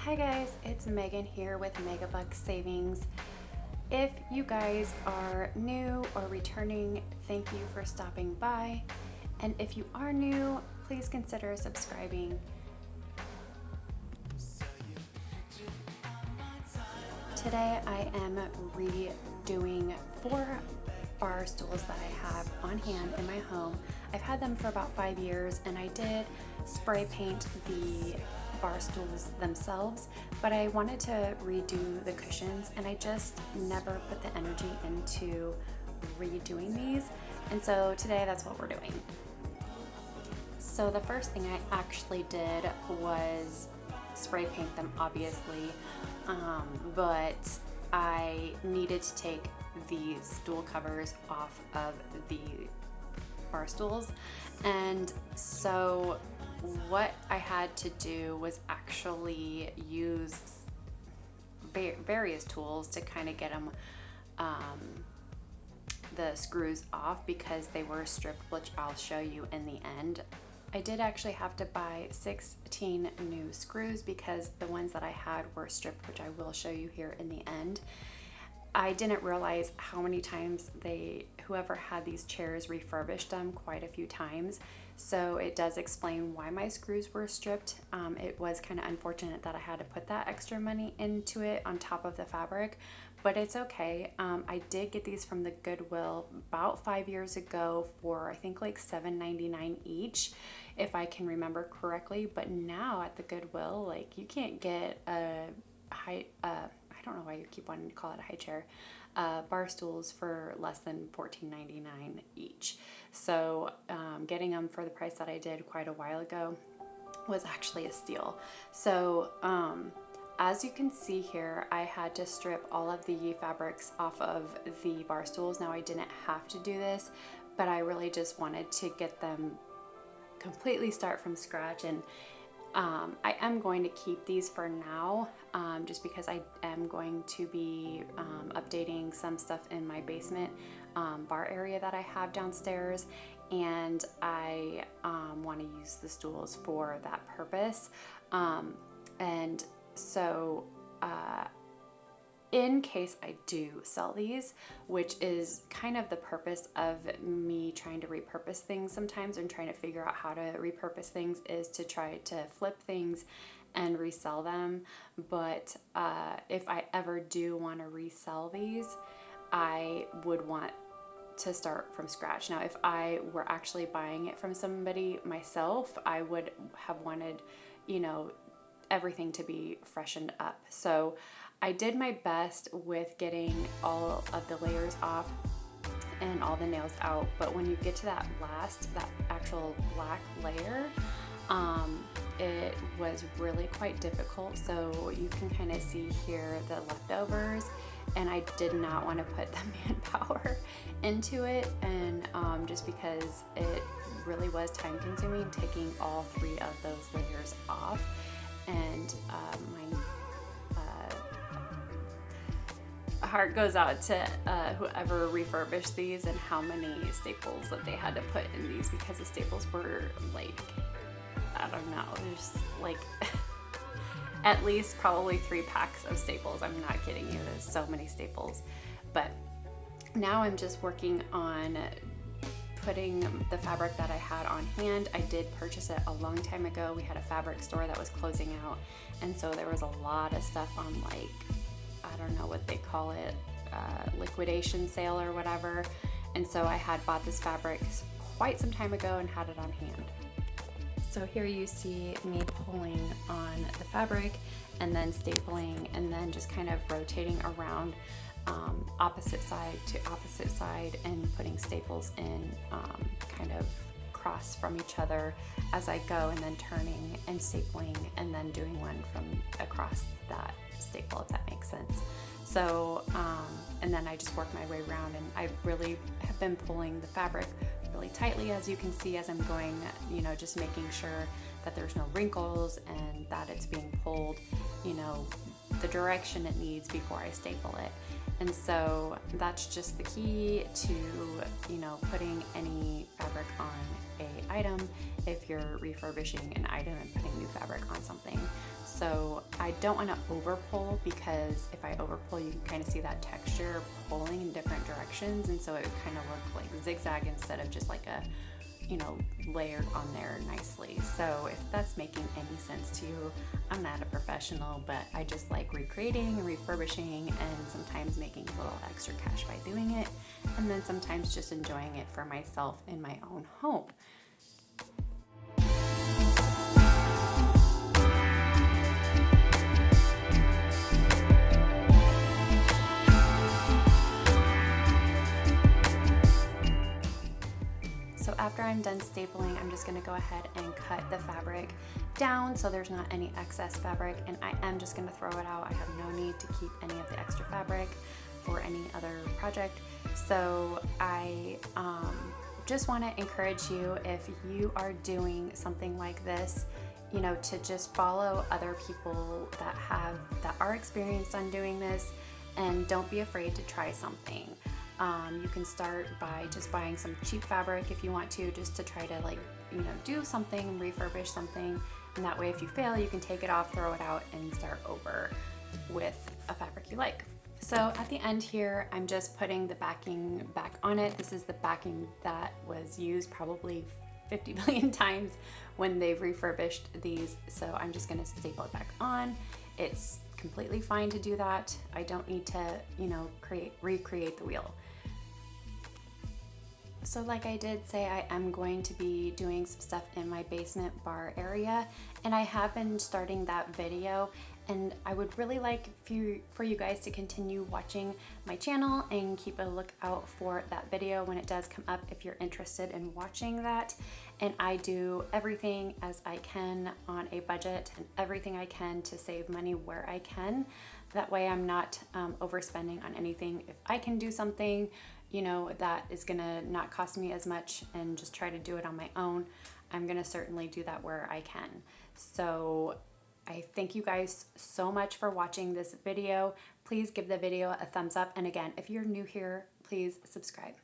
Hi guys, it's Megan here with Megabucksavingz. If you guys are new or returning, thank you for stopping by. And if you are new, please consider subscribing. Today I am redoing 4 bar stools that I have on hand in my home. I've had them for about 5 years and I did spray paint the bar stools themselves, but I wanted to redo the cushions and I just never put the energy into redoing these, and so today that's what we're doing. So the first thing I actually did was spray paint them, obviously, but I needed to take the stool covers off of the bar stools, and so what I had to do was actually use various tools to kind of get them the screws off because they were stripped, which I'll show you in the end. I did actually have to buy 16 new screws because the ones that I had were stripped, which I will show you here in the end. I didn't realize how many times whoever had these chairs refurbished them quite a few times. So it does explain why my screws were stripped. It was kind of unfortunate that I had to put that extra money into it on top of the fabric, but it's okay. I did get these from the Goodwill about 5 years ago for I think like $7.99 each, if I can remember correctly. But now at the Goodwill, like, you can't get a high, I don't know why you keep wanting to call it a high chair, bar stools for less than $14.99 each. So getting them for the price that I did quite a while ago was actually a steal. So as you can see here, I had to strip all of the fabrics off of the bar stools. Now I didn't have to do this, but I really just wanted to get them completely start from scratch, and I am going to keep these for now, just because I am going to be updating some stuff in my basement bar area that I have downstairs, and I want to use the stools for that purpose. And so in case I do sell these, which is kind of the purpose of me trying to repurpose things sometimes and trying to figure out how to repurpose things, is to try to flip things and resell them. But if I ever do want to resell these, I would want to start from scratch. Now, if I were actually buying it from somebody myself, I would have wanted, everything to be freshened up. So I did my best with getting all of the layers off and all the nails out, but when you get to that actual black layer, it was really quite difficult. So you can kind of see here the leftovers, and I did not want to put the manpower into it, and just because it really was time consuming taking all 3 of those layers off. And my heart goes out to whoever refurbished these and how many staples that they had to put in these, because the staples were like, I don't know, there's like at least probably 3 packs of staples. I'm not kidding you, there's so many staples. But now I'm just working on putting the fabric that I had on hand. I did purchase it a long time ago. We had a fabric store that was closing out, and so there was a lot of stuff on, like, I don't know what they call it, liquidation sale or whatever. And so I had bought this fabric quite some time ago and had it on hand. So here you see me pulling on the fabric and then stapling and then just kind of rotating around opposite side to opposite side and putting staples in kind of cross from each other as I go, and then turning and stapling and then doing one from across that staple, if that makes sense. So and then I just work my way around, and I really have been pulling the fabric really tightly, as you can see, as I'm going, just making sure that there's no wrinkles and that it's being pulled, the direction it needs before I staple it. And so that's just the key to, putting any fabric on a item. If if you're refurbishing an item and putting new fabric on something. So I don't want to over pull, because if I over pull, you can kind of see that texture pulling in different directions, and so it would kind of look like zigzag instead of just like a, you know, layered on there nicely. So if that's making any sense to you, I'm not a professional, but I just like recreating and refurbishing, and sometimes making a little extra cash by doing it, and then sometimes just enjoying it for myself in my own home. So after I'm done stapling, I'm just going to go ahead and cut the fabric down so there's not any excess fabric, and I am just going to throw it out. I have no need to keep any of the extra fabric for any other project. So I just want to encourage you, if you are doing something like this, you know, to just follow other people that are experienced on doing this, and don't be afraid to try something. You can start by just buying some cheap fabric if you want to, just to try to, like, you know, do something, refurbish something, and that way if you fail, you can take it off, throw it out, and start over with a fabric you like. So at the end here, I'm just putting the backing back on it. This is the backing that was used probably 50 billion times when they've refurbished these, so I'm just going to staple it back on. It's completely fine to do that. I don't need to, you know, recreate the wheel. So like I did say, I am going to be doing some stuff in my basement bar area, and I have been starting that video, and I would really like for you guys to continue watching my channel and keep a lookout for that video when it does come up if you're interested in watching that. And I do everything as I can on a budget, and everything I can to save money where I can. That way I'm not overspending on anything. If I can do something, you know, that is gonna not cost me as much and just try to do it on my own, I'm gonna certainly do that where I can. So I thank you guys so much for watching this video. Please give the video a thumbs up. And again, if you're new here, please subscribe.